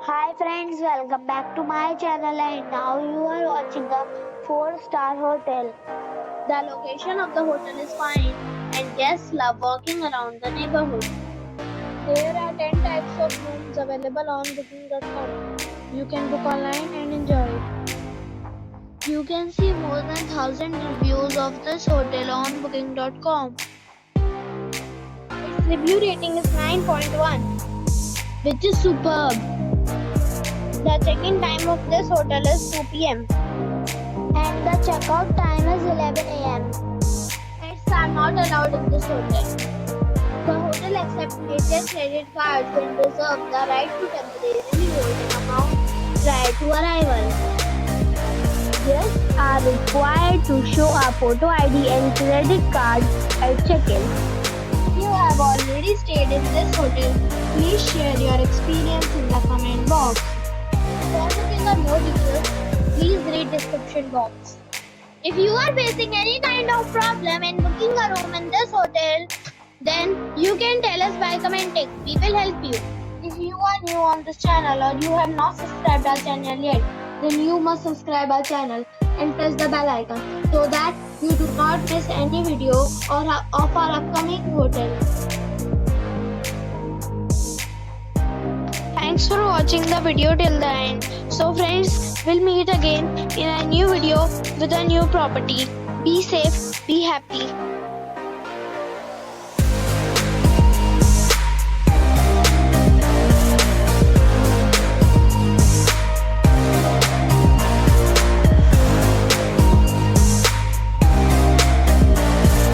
Hi friends, welcome back to my channel and now you are watching a 4-star hotel. The location of the hotel is fine and guests love walking around the neighborhood. There are 10 types of rooms available on booking.com. You can book online and enjoy it. You can see more than 1000 reviews of this hotel on booking.com. Its review rating is 9.1, which is superb. The check-in time of this hotel is 2 p.m. and the check-out time is 11 a.m. Pets are not allowed in this hotel. The hotel accepts major credit cards and reserves the right to temporarily hold an amount prior to arrival. Guests are required to show a photo ID and credit card at check-in. If you have already stayed in this hotel, please share your experience in the comment box. For booking or more details, please read description box. If you are facing any kind of problem in booking a room in this hotel, then you can tell us by commenting. We will help you. If you are new on this channel or you have not subscribed our channel yet, then you must subscribe our channel and press the bell icon so that you do not miss any video of our upcoming hotel. Thanks for watching the video till the end. So friends, we'll meet again in a new video with a new property. Be safe, be happy.